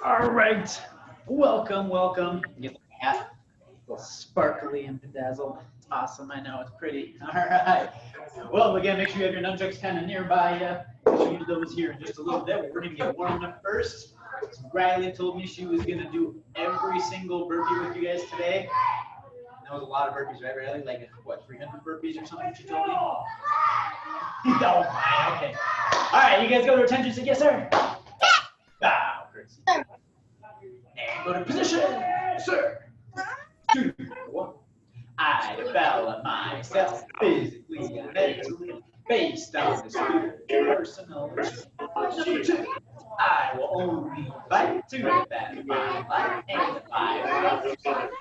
All right. Welcome, welcome. Get the hat. A little sparkly and bedazzled. It's awesome. I know it's pretty. All right. Well, again, make sure you have your nunchucks kind of nearby you. We'll use those here in just a little bit. We're going to get warmed up first. So Riley told me she was going to do every single burpee with you guys today. That was a lot of burpees, right, Riley? Like, what, 300 burpees or something she told me? Oh, my. Okay. All right. You guys go to attention. Say, yes, sir. Bow, courtesy. And go to position, sir. 2, 1. I develop myself physically and mentally based on the spirit personal. Number 2. I will only fight to defend my life and my love.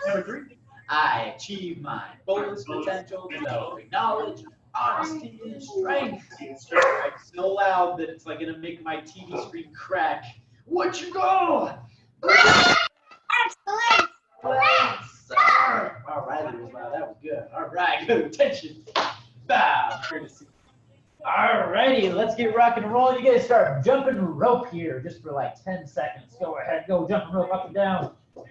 Number 3. I achieve my fullest potential, developing knowledge, honesty, and strength. It's so loud that it's like gonna make my TV screen crack. What you go? Excellent! Sir. All right, that was loud. That was good. All right, good attention. Bow, courtesy. All righty, let's get rock and roll. You guys start jumping rope here just for like 10 seconds. Go ahead, go jumping rope up and down. 2,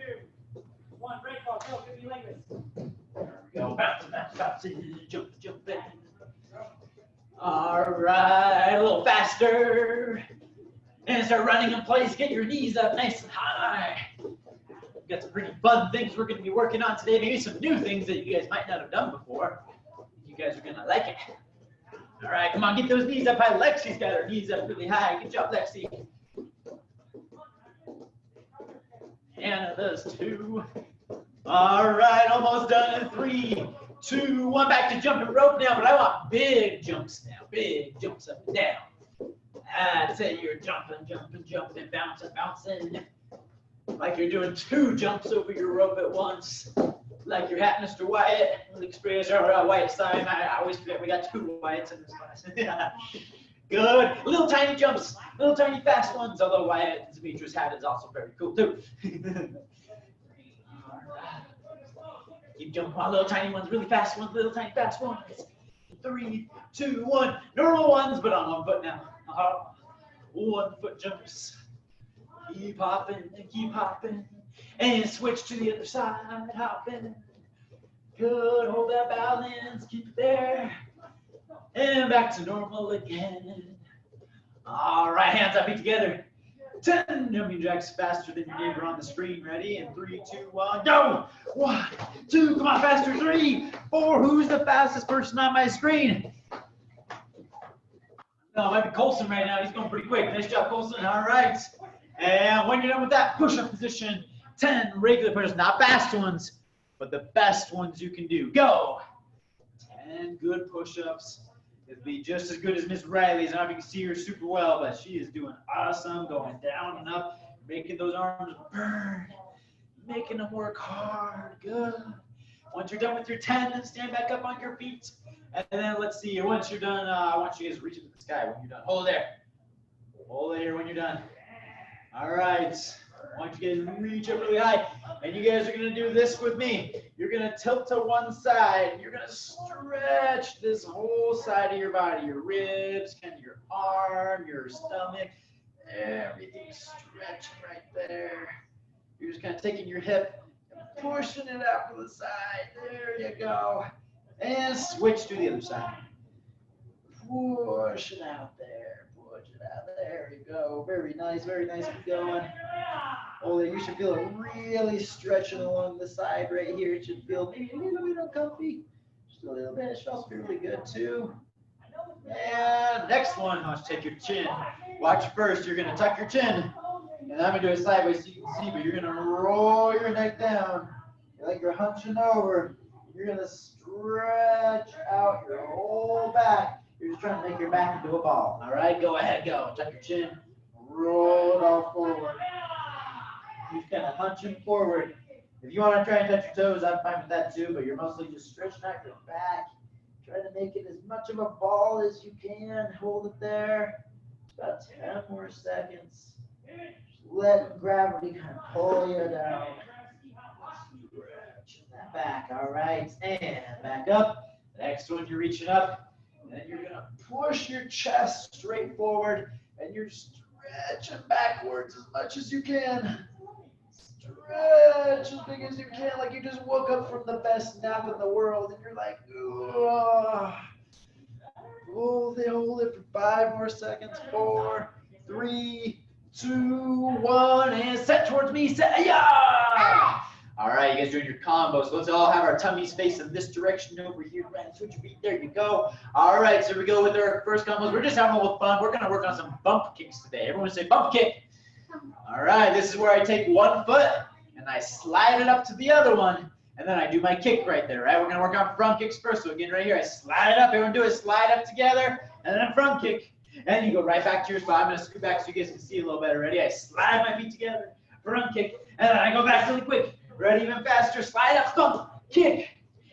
1, break ball, go, give me language. There we go, bouncing, jumping. All right, a little faster. And start running in place. Get your knees up nice and high. We've got some pretty fun things we're going to be working on today. Maybe some new things that you guys might not have done before. You guys are going to like it. All right, come on, get those knees up high. Lexi's got her knees up really high. Good job, Lexi. Anna does too. All right, almost done in 3, 2, 1. Back to jumping rope now, but I want big jumps now. Big jumps up and down. I'd say you're jumping, bouncing. Like you're doing 2 jumps over your rope at once. Like you're hat Mr. Wyatt. Experience or Wyatt Stein. I always forget we got 2 Wyatts in this class. Good. Little tiny jumps, little tiny fast ones. Although Wyatt Demetrius' hat is also very cool too. Keep jumping on little tiny ones, really fast ones, little tiny fast ones. 3, 2, 1. Normal ones, but on 1 foot now. 1 foot jumps. Keep hopping. And switch to the other side, hopping. Good, hold that balance, keep it there. And back to normal again. All right, hands up, feet together. 10 jumping jacks faster than your neighbor on the screen. Ready? In 3, 2, 1, go! 1, 2, come on, faster. 3, 4, who's the fastest person on my screen? No, it might be Colson right now. He's going pretty quick. Nice job, Colson. All right. And when you're done with that push-up position, 10 regular push-ups, not fast ones, but the best ones you can do. Go. 10 good push-ups. It'll be just as good as Miss Riley's. I don't know if you can see her super well, but she is doing awesome, going down and up, making those arms burn, making them work hard. Good. Once you're done with your 10, then stand back up on your feet. And then let's see, once you're done, I want you guys to reach into the sky when you're done. Hold it there. Hold it here when you're done. All right. I want you guys to reach up really high. And you guys are going to do this with me. You're going to tilt to one side. You're going to stretch this whole side of your body, your ribs, kind of your arm, your stomach. Everything stretching right there. You're just kind of taking your hip and pushing it out to the side. There you go. And switch to the other side. Push it out there. Push it out. There you go. Very nice. Very nice. Keep going. Oh, you should feel it really stretching along the side right here. It should feel maybe a little bit uncomfy. Just a little bit. It should also be really good too. And next one, I want you to take your chin. Watch first. You're going to tuck your chin. And I'm going to do it sideways so you can see, but you're going to roll your neck down. Like you're hunching over. You're going to stretch out your whole back. You're just trying to make your back into a ball. All right, go ahead, go. Tuck your chin. Roll it all forward. You're kind of hunching forward. If you want to try and touch your toes, I'm fine with that too, but you're mostly just stretching out your back. Try to make it as much of a ball as you can. Hold it there. About 10 more seconds. Just let gravity kind of pull you down. Stretching that back. All right. And back up. Next one, you're reaching up. And then you're going to push your chest straight forward. And you're stretching backwards as much as you can. Stretch as big as you can, like you just woke up from the best nap in the world, and you're like, ugh. Hold it for 5 more seconds. 4, 3, 2, 1, and set towards me. Set, yeah! All right, you guys doing your combo. So let's all have our tummies facing this direction over here. Right, switch your feet. There you go. All right, so we go with our first combos. We're just having a little fun. We're going to work on some bump kicks today. Everyone say bump kick. All right, this is where I take one foot and I slide it up to the other one. And then I do my kick right there, right? We're going to work on front kicks first. So again, right here, I slide up. Everyone do it. Slide up together. And then front kick. And you go right back to your spot. I'm going to scoot back so you guys can see a little better. Ready? I slide my feet together. Front kick. And then I go back really quick. Ready? Even faster. Slide up. Bump. Kick.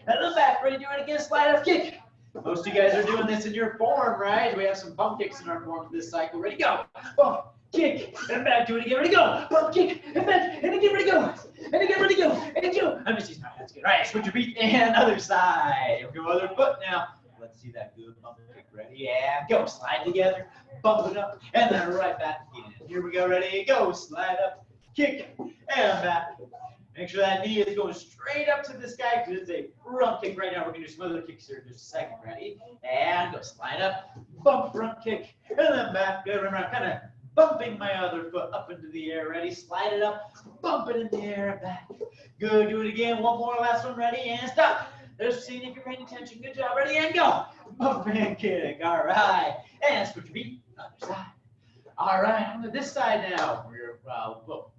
And then back. Ready? Do it again. Slide up. Kick. Most of you guys are doing this in your form, right? We have some bump kicks in our form this cycle. Ready? Go. Bump. Kick, and back, do it again, ready, go, bump, kick, and back, and again, ready, go, and again, ready, go, and go. I'm just using my hands, good. All right, switch your feet, and other side. Go other foot now. Let's see that good bump kick, ready, and go. Slide together, bump it up, and then right back again. Here we go, ready, go, slide up, kick, and back. Make sure that knee is going straight up to this guy, because it's a front kick right now. We're going to do some other kicks here in just a second, ready, and go, slide up, bump, front kick, and then back. Good, remember, I'm kind of bumping my other foot up into the air. Ready? Slide it up. Bump it in the air and back. Good. Do it again. One more. Last one. Ready? And stop. There's seeing if you're paying attention. Good job. Ready? And go. Bump and kick. All right. And switch your feet. Other side. All right. On to this side now. We're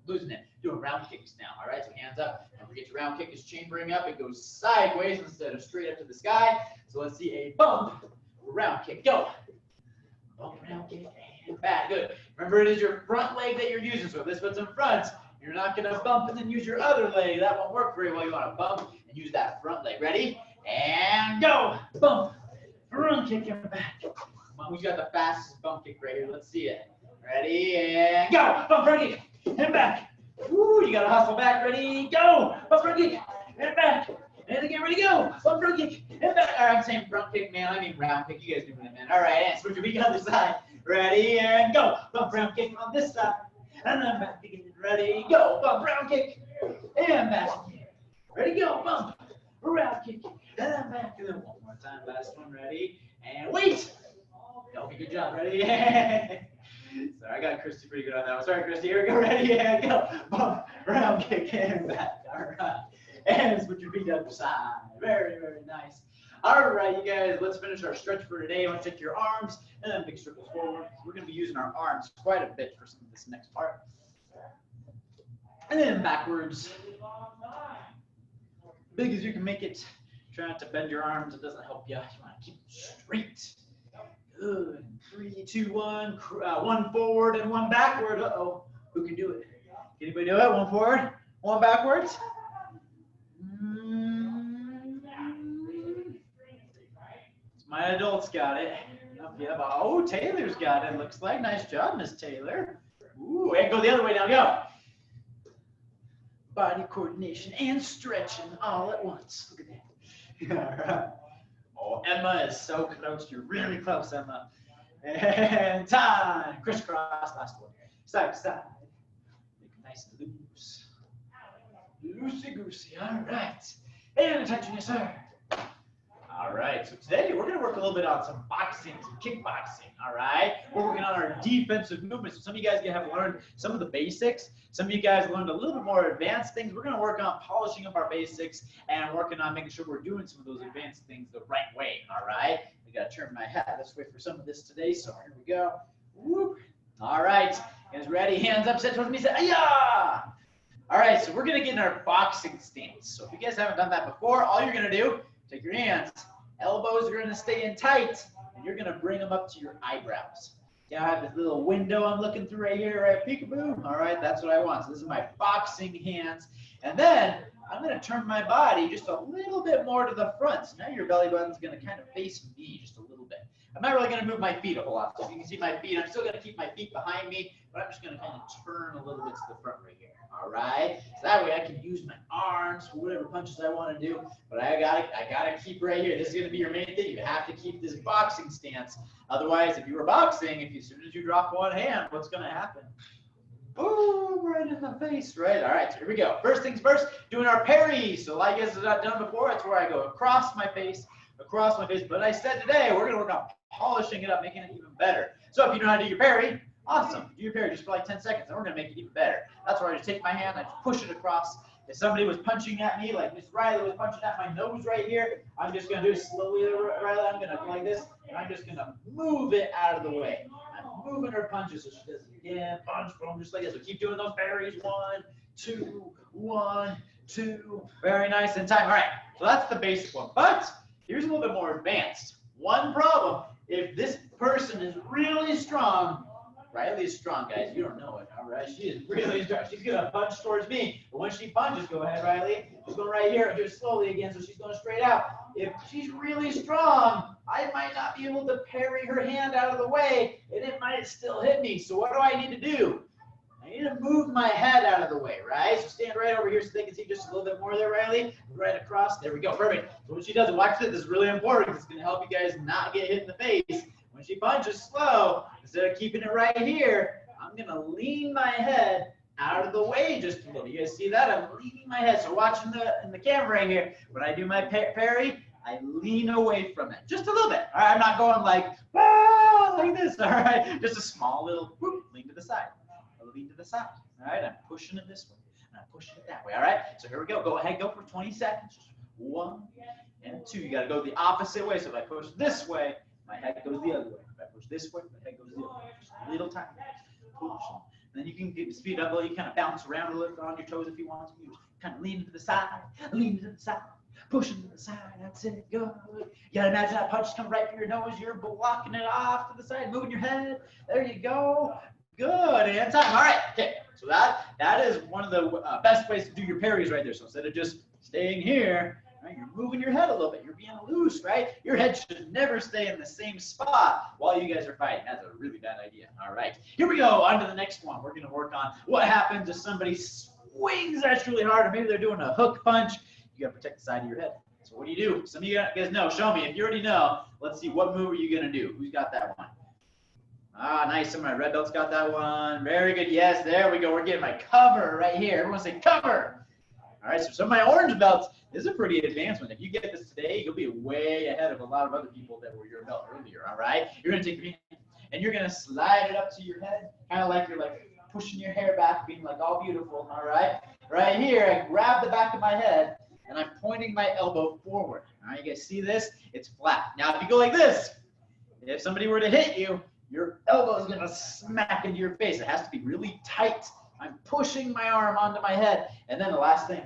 losing it. Doing round kicks now. All right. So hands up. Don't forget your round kick is chambering up. It goes sideways instead of straight up to the sky. So let's see a bump. Round kick. Go. Bump, round kick. Back, good. Remember, it is your front leg that you're using. So if this foot's in front, you're not going to bump and then use your other leg. That won't work very well. You want to bump and use that front leg. Ready? And go. Bump. Front kick and back. Come on, who's got the fastest bump kick right here? Let's see it. Ready? And go. Bump, front kick and back. Woo, you got to hustle back. Ready? Go. Bump, front kick and back. And again, ready, go. Bump, front kick and back. All right, I'm saying front kick, man. I mean round kick. You guys doing it, man. All right, and switch your feet on the other side. Ready, and go. Bump, round kick on this side. And then back again. Ready, go. Bump, round kick. And back again. Ready, go. Bump, round kick. And then back. And then one more time. Last one. Ready. And wait. Okay, good job. Ready. Sorry, I got Christy pretty good on that one. Sorry, Christy. Here we go. Ready, and go. Bump, round kick, and back. All right. And switch your feet up the side. Very, very nice. All right, you guys, let's finish our stretch for today. I want to take your arms and then big circles forward. We're going to be using our arms quite a bit for some of this next part. And then backwards. Big as you can make it. Try not to bend your arms. It doesn't help you. You want to keep it straight. Good. 3, 2, 1. One forward and one backward. Uh-oh. Who can do it? Can anybody do it? One forward, one backwards. My adults got it. Yep. Oh, Taylor's got it. Looks like. Nice job, Miss Taylor. Ooh, and go the other way now. Go. Body coordination and stretching all at once. Look at that. All right. Oh, Emma is so close. You're really close, Emma. And time. Crisscross. Last one. Side to side. Make it nice and loose. Loosey-goosey. All right. And attention, yes, sir. All right, so today we're going to work a little bit on some boxing, some kickboxing, all right? We're working on our defensive movements. So some of you guys have learned some of the basics. Some of you guys learned a little bit more advanced things. We're going to work on polishing up our basics and working on making sure we're doing some of those advanced things the right way, all right? I got to turn my hat this way for some of this today, so here we go. Whoop. All right, you guys ready? Hands up, set towards me, say, "Ayah!" All right, so we're going to get in our boxing stance. So if you guys haven't done that before, all you're going to do, take your hands, elbows are going to stay in tight, and you're going to bring them up to your eyebrows. Yeah, I have this little window I'm looking through right here, right? Peekaboo. All right, that's what I want. So this is my boxing hands. And then I'm going to turn my body just a little bit more to the front. So now your belly button's going to kind of face me just a little bit. I'm not really going to move my feet a whole lot. So if you can see my feet, I'm still going to keep my feet behind me, but I'm just going to kind of turn a little bit to the front right here. All right. So that way I can use my arms for whatever punches I want to do. But I gotta keep right here. This is going to be your main thing. You have to keep this boxing stance. Otherwise, if you were boxing, as soon as you drop one hand, what's going to happen? Boom, right in the face, right? All right, so here we go. First things first, doing our parry. So like you guys have done before, it's where I go across my face. But I said today, we're going to work on polishing it up, making it even better. So if you know how to do your parry, awesome. Do your parry just for like 10 seconds, and we're going to make it even better. That's where I just take my hand, I just push it across. If somebody was punching at me, like Miss Riley was punching at my nose right here, I'm just going to do it slowly, Riley. I'm going to go like this, and I'm just going to move it out of the way. I'm moving her punches so she does it again. Punch, boom, just like this. So keep doing those parries. 1, 2, 1, 2. Very nice in time. All right, so that's the basic one. But here's a little bit more advanced. One problem, if this person is really strong, Riley is strong, guys. You don't know it, all right? She is really strong. She's going to punch towards me. But when she punches, go ahead, Riley. She's going right here and do it slowly again, so she's going straight out. If she's really strong, I might not be able to parry her hand out of the way, and it might still hit me. So what do I need to do? I need to move my head out of the way, right? So stand right over here so they can see just a little bit more there, Riley. Right across. There we go. Perfect. So when she does it, watch this. This is really important. It's going to help you guys not get hit in the face. When she punches slow, instead of keeping it right here, I'm going to lean my head out of the way just a little. You guys see that? I'm leaning my head. So watching in the camera right here, when I do my parry, I lean away from it just a little bit. All right, I'm not going like, ah, like this. All right, just a small little whoop, lean to the side. I'll lean to the side. All right, I'm pushing it this way, and I'm pushing it that way. All right, so here we go. Go ahead, go for 20 seconds. Just 1 and 2. You got to go the opposite way. So if I push this way, my head goes the other way. If I push this way, my head goes the other way. Just a little tiny. Push. And then you can get speed up a little. You kind of bounce around a little on your toes if you want to. You just kind of lean to the side, lean to the side, pushing to the side. That's it. Good. You got to imagine that punch is coming right for your nose. You're blocking it off to the side, moving your head. There you go. Good. And time. All right. Okay. So that is one of the best ways to do your parries right there. So instead of just staying here, right, you're moving your head a little bit. You're being loose, right? Your head should never stay in the same spot while you guys are fighting. That's a really bad idea. All right. Here we go. On to the next one. We're going to work on what happens if somebody swings at you really hard, or maybe they're doing a hook punch. You got to protect the side of your head. So what do you do? Some of you guys know. Show me. If you already know, let's see. What move are you going to do? Who's got that one? Ah, nice. Some of my red belts got that one. Very good. Yes, there we go. We're getting my cover right here. Everyone say cover. All right, so some of my orange belts, this is a pretty advanced one. If you get this today, you'll be way ahead of a lot of other people that were your belt earlier, all right? You're going to take your hand, and you're going to slide it up to your head, kind of like you're like pushing your hair back, being like all beautiful, all right? Right here, I grab the back of my head, and I'm pointing my elbow forward. All right, you guys see this? It's flat. Now, if you go like this, if somebody were to hit you, your elbow is going to smack into your face. It has to be really tight. I'm pushing my arm onto my head. And then the last thing,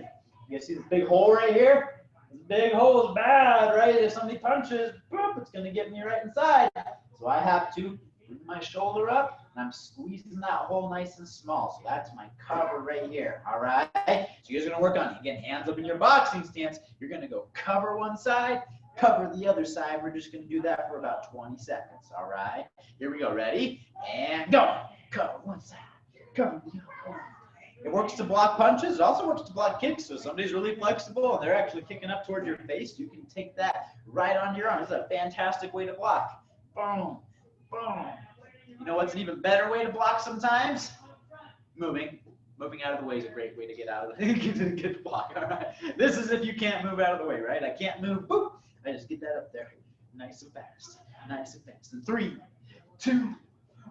you guys see this big hole right here? This big hole is bad, right? If somebody punches, boop, it's going to get me right inside. So I have to bring my shoulder up, and I'm squeezing that hole nice and small. So that's my cover right here, all right? So you guys are going to work on it. Again, hands up in your boxing stance. You're going to go cover one side, cover the other side. We're just going to do that for about 20 seconds, all right? Here we go. Ready? And go. Cover one side. Cover the other one. It works to block punches. It also works to block kicks. So if somebody's really flexible and they're actually kicking up toward your face, you can take that right on your arm. It's a fantastic way to block. Boom, boom. You know what's an even better way to block sometimes? Moving. Moving out of the way is a great way to get out of the get the block. All right. This is if you can't move out of the way, right? I can't move. Boop. I just get that up there. Nice and fast. Nice and fast. And 3, 2,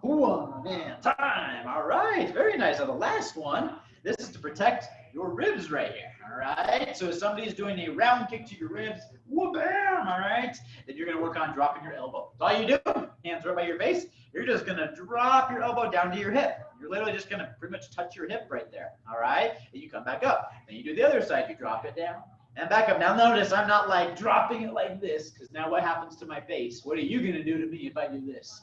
1, and time. All right, very nice. Now the last one, this is to protect your ribs right here. All right, so if somebody's doing a round kick to your ribs, whoop, bam, all right, then you're going to work on dropping your elbow. That's all you do. Hands right by your face. You're just going to drop your elbow down to your hip. You're literally just going to pretty much touch your hip right there. All right, and you come back up. Then you do the other side. You drop it down and back up. Now notice I'm not like dropping it like this, because now what happens to my face? What are you going to do to me if I do this?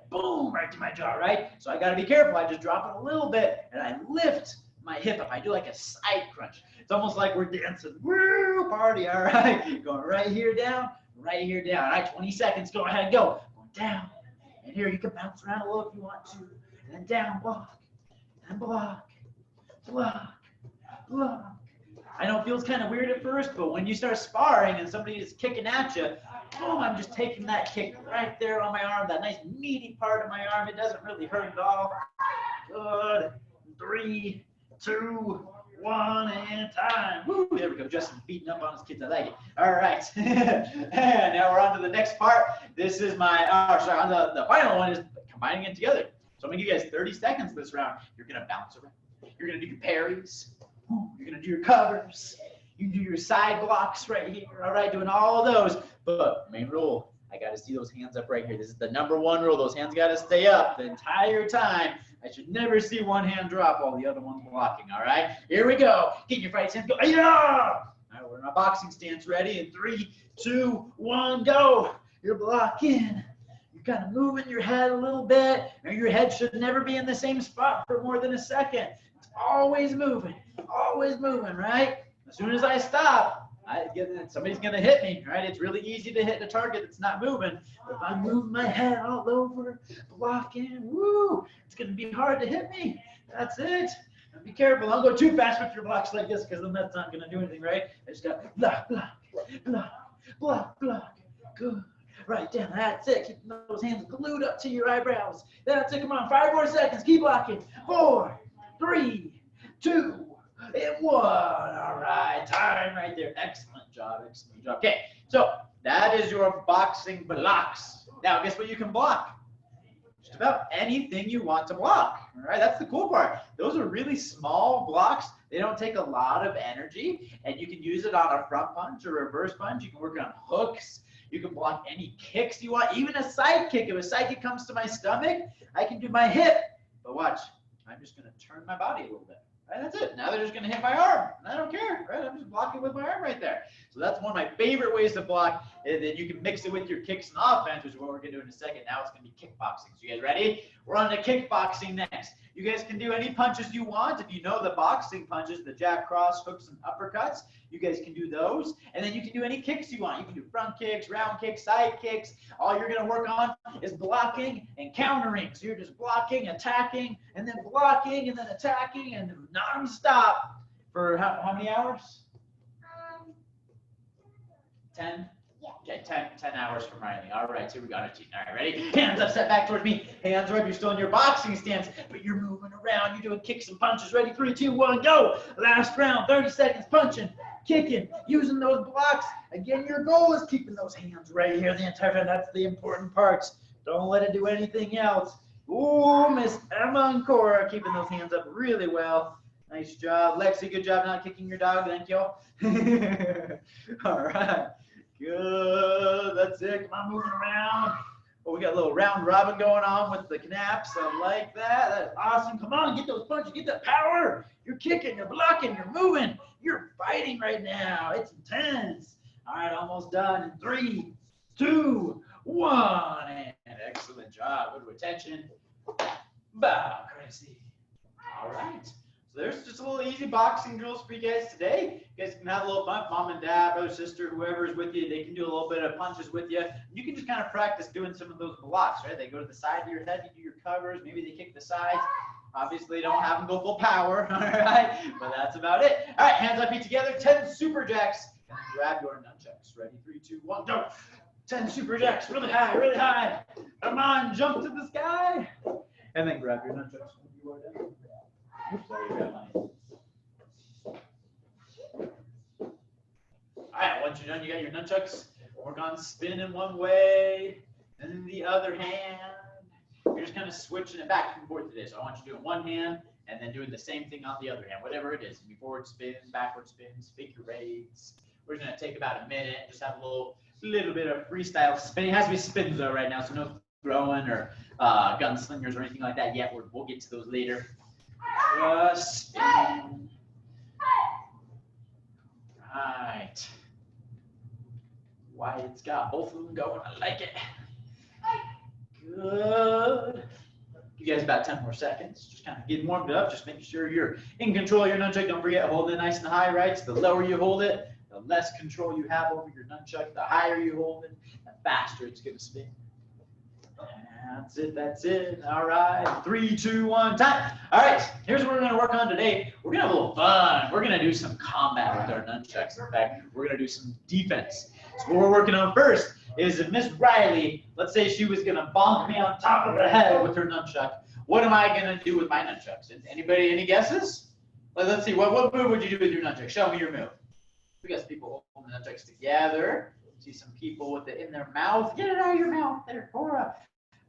Boom, right to my jaw, right? So I got to be careful. I just drop it a little bit, and I lift my hip up. I do like a side crunch. It's almost like we're dancing. Woo, party, all right? Going right here down, right here down. All right, 20 seconds. Go ahead, go. Going down. And here you can bounce around a little if you want to. And then down, block, and block, block, block. I know it feels kind of weird at first, but when you start sparring and somebody is kicking at you, boom, I'm just taking that kick right there on my arm, that nice meaty part of my arm. It doesn't really hurt at all. Good. 3, 2, 1, and time. Woo, there we go. Justin's beating up on his kids. I like it. All right. And now we're on to the next part. This is my, the final one is combining it together. So I'm going to give you guys 30 seconds this round. You're going to bounce around. You're going to do your parries. You're going to do your covers. You do your side blocks right here. All right, doing all of those. But main rule, I got to see those hands up right here. This is the number 1 rule. Those hands got to stay up the entire time. I should never see one hand drop while the other one's blocking. All right, here we go. Get your fight stance. Go. Yeah! All right, we're in our boxing stance. Ready? In 3, 2, 1, go. You're blocking. You're kind of moving your head a little bit. Now, your head should never be in the same spot for more than a second. It's always moving, right? As soon as I stop, somebody's going to hit me, right? It's really easy to hit the target that's not moving. But if I'm moving my head all over, blocking, woo, it's going to be hard to hit me. That's it. Now be careful. Don't go too fast with your blocks like this because then that's not going to do anything, right? I just got block, block, block, block, block. Good. Right down. That's it. Keep those hands glued up to your eyebrows. That's it. Come on. 5 more seconds. Keep blocking. 4, 3, 2, and 1. All right, time right there. Excellent job, excellent job. Okay, so that is your boxing blocks. Now, guess what you can block? Just about anything you want to block. All right, that's the cool part. Those are really small blocks. They don't take a lot of energy, and you can use it on a front punch or reverse punch. You can work on hooks. You can block any kicks you want, even a side kick. If a side kick comes to my stomach, I can do my hip. But watch, I'm just going to turn my body a little bit. Right, that's it. Now they're just going to hit my arm. And I don't care. Right? I'm just blocking with my arm right there. So that's one of my favorite ways to block. And then you can mix it with your kicks and offense, which is what we're going to do in a second. Now it's going to be kickboxing. So you guys ready? We're on to kickboxing next. You guys can do any punches you want. If you know the boxing punches, the jab, cross, hooks, and uppercuts, you guys can do those. And then you can do any kicks you want. You can do front kicks, round kicks, side kicks. All you're going to work on is blocking and countering. So you're just blocking, attacking, and then blocking, and then attacking, and non-stop for how many hours? 10? Yeah. Okay, 10 hours from Riley. All right, so we got it. All right, ready? Hands up, step back towards me. Hands up, you're still in your boxing stance, but you're moving around. You're doing kicks and punches. Ready? 3, 2, 1, go. Last round, 30 seconds, punching, kicking, using those blocks. Again, your goal is keeping those hands right here the entire time. That's the important parts. Don't let it do anything else. Ooh, Miss Emma and Cora keeping those hands up really well. Nice job. Lexi, good job not kicking your dog. Thank you. All right. Good. That's it. Come on, moving around. Oh, we got a little round robin going on with the knaps. I like that. That's awesome. Come on, get those punches. Get that power. You're kicking. You're blocking. You're moving. You're fighting right now. It's intense. All right, almost done. In 3, 2, 1. And excellent job. Good retention. Bow. Crazy. All right. There's just a little easy boxing drills for you guys today. You guys can have a little fun. Mom and dad, brother, sister, whoever is with you, they can do a little bit of punches with you. You can just kind of practice doing some of those blocks, right? They go to the side of your head, you do your covers, maybe they kick the sides. Obviously, don't have them go full power, all right? But that's about it. All right, hands up, feet together, 10 super jacks. And grab your nunchucks. Ready? 3, 2, 1, go. 10 super jacks, really high, really high. Come on, jump to the sky. And then grab your nunchucks when you are done. All right, once you're done, you got your nunchucks. Work on spinning one way, and then the other hand. You're just kind of switching it back and forth today. So I want you doing one hand, and then doing the same thing on the other hand, whatever it is. Forward spins, backward spins, figure eights. We're going to take about a minute, just have a little bit of freestyle spinning. It has to be spins though right now, so no throwing or gunslingers or anything like that yet. We'll get to those later. Just spin. Right. Wyatt's got both of them going. I like it. Good. You guys about 10 more seconds. Just kind of getting warmed up. Just making sure you're in control of your nunchuck. Don't forget, hold it nice and high, right? So the lower you hold it, the less control you have over your nunchuck. The higher you hold it, the faster it's going to spin. That's it, that's it. All right, 3, 2, 1, time. All right, here's what we're gonna work on today. We're gonna have a little fun. We're gonna do some combat with our nunchucks. In fact, we're gonna do some defense. So what we're working on first is if Miss Riley, let's say she was gonna bonk me on top of the head with her nunchuck, what am I gonna do with my nunchucks? Anybody, any guesses? Let's see, what move would you do with your nunchuck? Show me your move. We got some people holding the nunchucks together. See some people with it in their mouth. Get it out of your mouth there, Cora.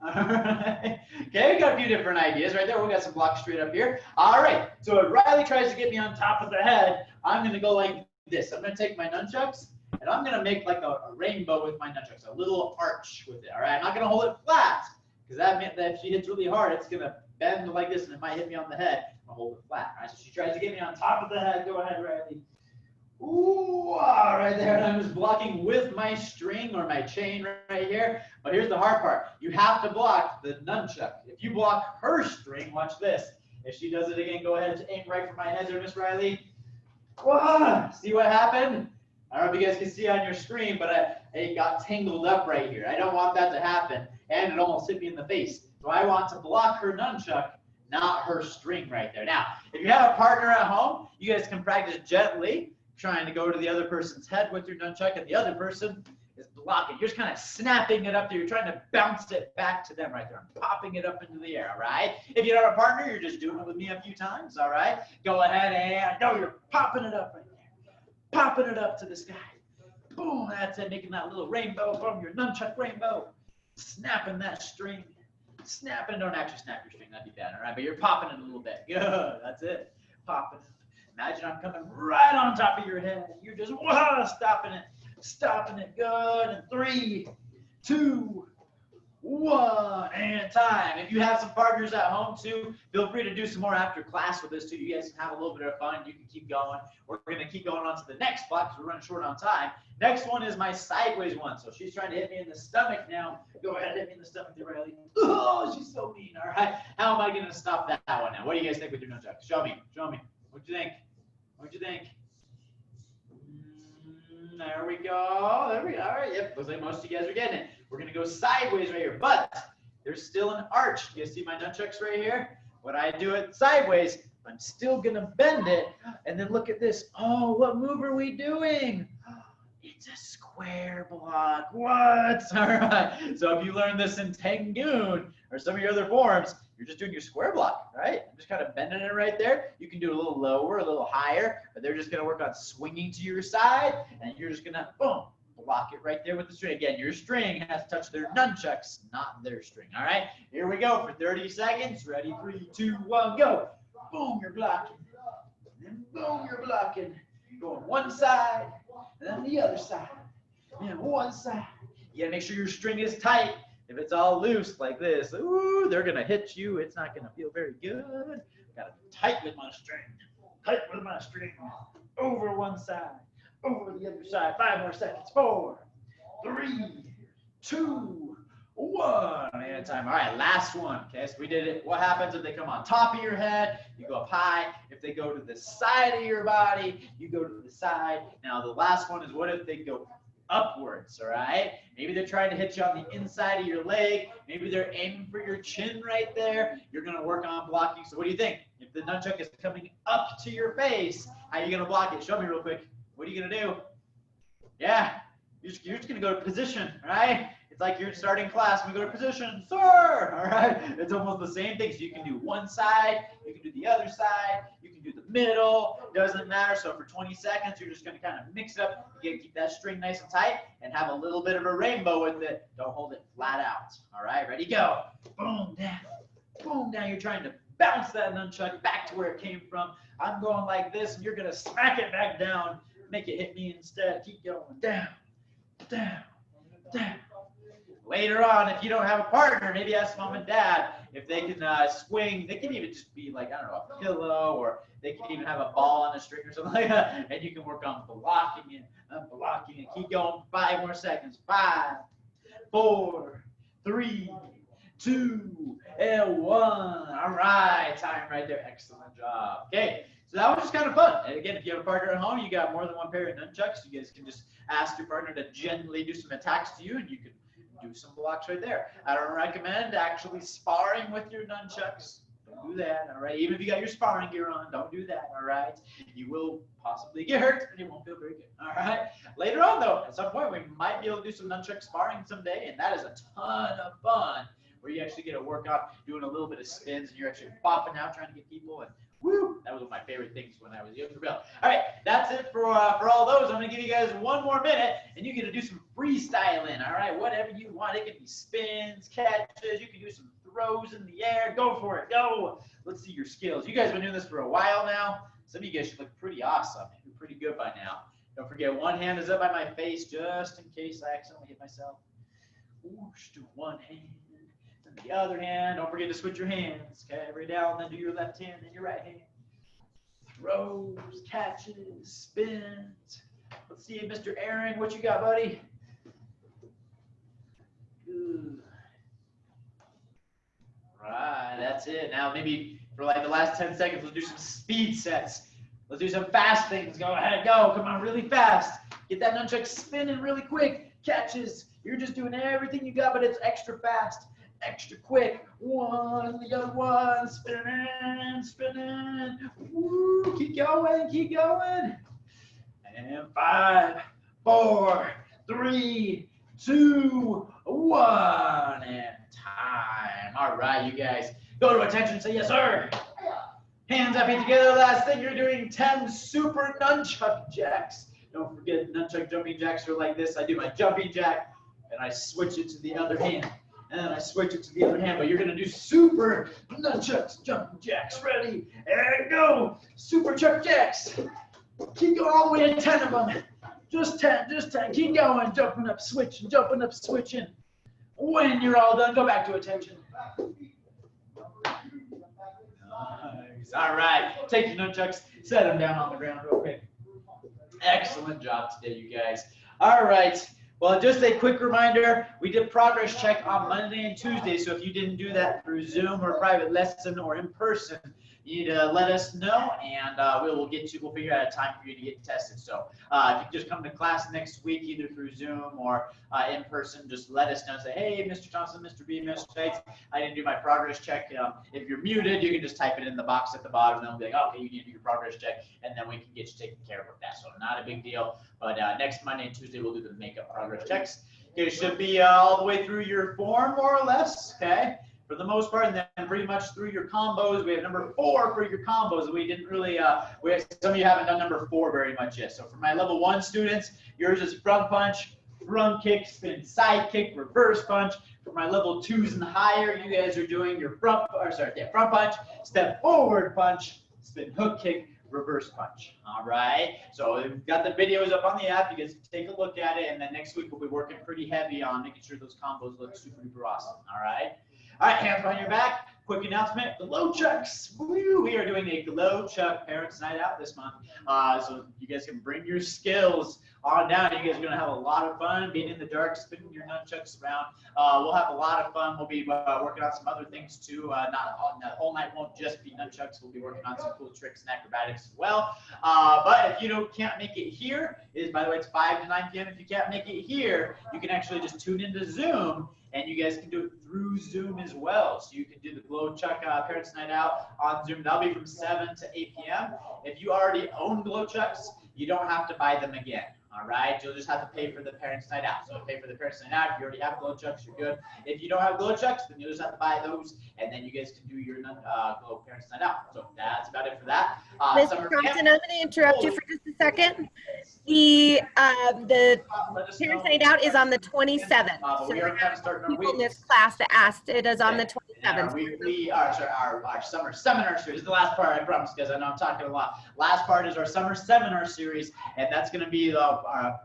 All right. Okay, we got a few different ideas right there. We got some blocks straight up here. All right. So if Riley tries to get me on top of the head, I'm going to go like this. I'm going to take my nunchucks, and I'm going to make like a rainbow with my nunchucks, a little arch with it. All right. I'm not going to hold it flat because that meant that if she hits really hard, it's going to bend like this, and it might hit me on the head. I'm going to hold it flat. All right. So she tries to get me on top of the head. Go ahead, Riley. Ooh, right there, and I'm just blocking with my string or my chain right here. But here's the hard part. You have to block the nunchuck. If you block her string, watch this. If she does it again, go ahead and aim right for my head there, Miss Riley. Whoa, see what happened? I don't know if you guys can see on your screen, but it got tangled up right here. I don't want that to happen, and it almost hit me in the face. So I want to block her nunchuck, not her string right there. Now, if you have a partner at home, you guys can practice gently, trying to go to the other person's head with your nunchuck, and the other person is blocking. You're just kind of snapping it up there. You're trying to bounce it back to them right there. I'm popping it up into the air, all right? If you don't have a partner, you're just doing it with me a few times, all right? Go ahead and go. You're popping it up right there. Popping it up to the sky. Boom, that's it. Making that little rainbow from your nunchuck rainbow. Snapping that string. Snapping, don't actually snap your string. That'd be bad, all right? But you're popping it a little bit. Good, that's it. Popping it. Imagine I'm coming right on top of your head. You're just stopping it good. And 3, 2, 1, and time. If you have some partners at home too, feel free to do some more after class with this too. You guys can have a little bit of fun. You can keep going. We're going to keep going on to the next block because we're running short on time. Next one is my sideways one. So she's trying to hit me in the stomach now. Go ahead, hit me in the stomach there, Riley. Oh, she's so mean. All right. How am I going to stop that one now? What do you guys think with your nunchucks? Show me. Show me. What do you think? What'd you think? There we go. There we go. All right. Yep. Looks like most of you guys are getting it. We're going to go sideways right here, but there's still an arch. You guys see my nunchucks right here? When I do it sideways, I'm still going to bend it. And then look at this. Oh, what move are we doing? It's a square block. What? All right. So if you learn this in Tengun or some of your other forms, you're just doing your square block, right? I'm just kind of bending it right there. You can do it a little lower, a little higher, but they're just going to work on swinging to your side, and you're just going to, boom, block it right there with the string. Again, your string has to touch their nunchucks, not their string, all right? Here we go for 30 seconds. Ready? 3, 2, 1, go. Boom, you're blocking. And then boom, you're blocking. You're going one side, and then the other side. And one side. You got to make sure your string is tight. If it's all loose like this, ooh, they're going to hit you. It's not going to feel very good. Got to be tight with my string. Tight with my string. Over one side. Over the other side. 5 more seconds. 4, 3, 2, 1. And time. All right, last one. Okay, so we did it. What happens if they come on top of your head? You go up high. If they go to the side of your body, you go to the side. Now, the last one is what if they go upwards, all right? Maybe they're trying to hit you on the inside of your leg. Maybe they're aiming for your chin right there. You're going to work on blocking. So what do you think? If the nunchuck is coming up to your face, how are you going to block it? Show me real quick. What are you going to do? Yeah, you're just going to go to position, right? It's like you're starting class. We go to position, sir. All right. It's almost the same thing. So you can do one side, you can do the other side, you can do the middle. Doesn't matter. So for 20 seconds, you're just going to kind of mix it up. You got to keep that string nice and tight and have a little bit of a rainbow with it. Don't hold it flat out. All right. Ready? Go. Boom down. Boom down. You're trying to bounce that nunchuck back to where it came from. I'm going like this, and you're going to smack it back down. Make it hit me instead. Keep going. Down. Down. Down. Later on, if you don't have a partner, maybe ask mom and dad if they can swing. They can even just be like, I don't know, a pillow, or they can even have a ball on a string or something like that. And you can work on blocking it, blocking it. Keep going. 5 more seconds. 5, 4, 3, 2, and 1. All right, time right there. Excellent job. Okay, so that was just kind of fun. And again, if you have a partner at home, you got more than one pair of nunchucks. You guys can just ask your partner to gently do some attacks to you, and you can do some blocks right there. I don't recommend actually sparring with your nunchucks. Don't do that, all right? Even if you got your sparring gear on, don't do that, all right? You will possibly get hurt and you won't feel very good, all right? Later on, though, at some point, we might be able to do some nunchuck sparring someday, and that is a ton of fun, where you actually get to work on doing a little bit of spins, and you're actually bopping out trying to get people, and woo, that was one of my favorite things when I was younger. All right, that's it for all those. I'm going to give you guys one more minute, and you get to do some freestyling, all right? Whatever you want. It can be spins, catches. You can do some throws in the air. Go for it. Go. Let's see your skills. You guys have been doing this for a while now. Some of you guys should look pretty awesome. You're pretty good by now. Don't forget, one hand is up by my face just in case I accidentally hit myself. Ooh, just do one hand. The other hand, don't forget to switch your hands. Okay, every down, then do your left hand, then your right hand. Throws, catches, spins. Let's see, Mr. Aaron, what you got, buddy? Good. Right, that's it. Now maybe for like the last 10 seconds, let's do some speed sets. Let's do some fast things. Go ahead, go. Come on, really fast. Get that nunchuck spinning really quick. Catches. You're just doing everything you got, but it's extra fast. Extra quick. One, the other one, spinning, spinning. Woo, keep going, keep going. And 5, 4, 3, 2, 1, and time. All right, you guys, go to attention, say yes, sir. Hands up, feet together. Last thing, you're doing 10 super nunchuck jacks. Don't forget, nunchuck jumping jacks are like this. I do my jumping jack, and I switch it to the other hand. And then I switch it to the other hand, but you're going to do super nunchucks, jumping jacks. Ready, and go. Super chuck jacks. Keep going all the way to 10 of them. Just 10, just 10. Keep going, jumping up, switching, jumping up, switching. When you're all done, go back to attention. Nice. All right, take your nunchucks, set them down on the ground real quick. Excellent job today, you guys. All right. Well, just a quick reminder, we did progress check on Monday and Tuesday, so if you didn't do that through Zoom or private lesson or in person, you need to let us know, and we'll figure out a time for you to get tested. So if you just come to class next week, either through Zoom or in person, just let us know and say, hey, Mr. Johnson, Mr. B, Mr. States, I didn't do my progress check. If you're muted, you can just type it in the box at the bottom, and then we'll be like, okay, you need to do your progress check, and then we can get you taken care of with that. So not a big deal, but next Monday and Tuesday, we'll do the makeup progress checks. It should be all the way through your form, more or less, okay? For the most part, and then pretty much through your combos. We have number 4 for your combos. We didn't really, some of you haven't done number 4 very much yet. So for my level 1 students, yours is front punch, front kick, spin side kick, reverse punch. For my level 2s and higher, you guys are doing your front punch, step forward punch, spin hook kick, reverse punch. All right. So we've got the videos up on the app. You guys can take a look at it, and then next week we'll be working pretty heavy on making sure those combos look super duper awesome. All right. All right, hands behind your back. Quick announcement, glow chucks. Woo, we are doing a glow chuck parents night out this month. So you guys can bring your skills on down. You guys are going to have a lot of fun being in the dark, spinning your nunchucks around. We'll have a lot of fun. We'll be working on some other things too. The whole night won't just be nunchucks. We'll be working on some cool tricks and acrobatics as well. But if you can't make it here, by the way, it's 5 to 9 p.m. If you can't make it here, you can actually just tune into Zoom, and you guys can do it through Zoom as well. So you can do the Glow Chuck Parents Night Out on Zoom. That'll be from 7 to 8 p.m. If you already own Glow Chucks, you don't have to buy them again. All right, you'll just have to pay for the Parents Night Out. So pay for the Parents Night Out. If you already have Glow Chucks, you're good. If you don't have Glow Chucks, then you'll just have to buy those, and then you guys can do your Glow Parents Night Out. So that's about it for that. Mr. Johnson, I'm going to interrupt you for just a second. The Parents Night Out is on the 27th. So we have people in this class that asked. It is on the 27th. Our summer seminar series is the last part, I promise, because I know I'm talking a lot. Last part is our summer seminar series, and that's going to be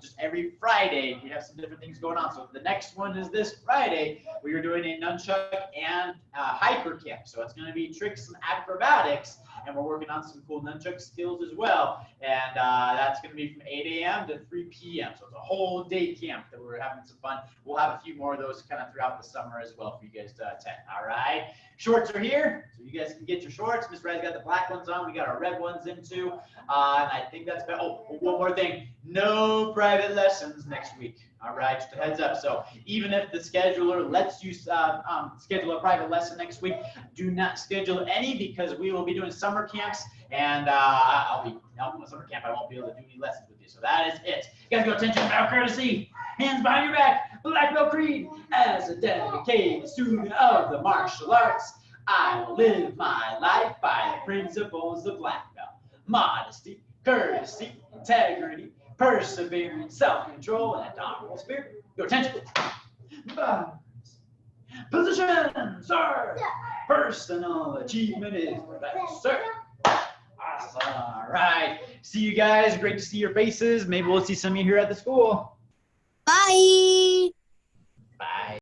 just every Friday. We have some different things going on. So the next one is this Friday. We are doing a nunchuck and hyper camp. So it's going to be tricks and acrobatics, and we're working on some cool nunchuck skills as well. And that's going to be from 8 a.m. to 3 p.m. So it's a whole day camp that we're having some fun. We'll have a few more of those kind of throughout the summer as well for you guys to attend. All right. Shorts are here, so you guys can get your shorts. Miss Red's got the black ones on. We got our red ones in too. And I think that's about, oh, one more thing. No private lessons next week. All right, just a heads up. So even if the scheduler lets you schedule a private lesson next week, do not schedule any because we will be doing summer camps, and I'll be out on summer camp. I won't be able to do any lessons with you. So that is it. You guys go attention, bow courtesy, hands behind your back, black belt creed. As a dedicated student of the martial arts, I will live my life by the principles of black belt: modesty, courtesy, integrity, perseverance, self-control, and honorable spirit. Your attention. Position, sir. Personal achievement is best, sir. Awesome. All right. See you guys. Great to see your faces. Maybe we'll see some of you here at the school. Bye.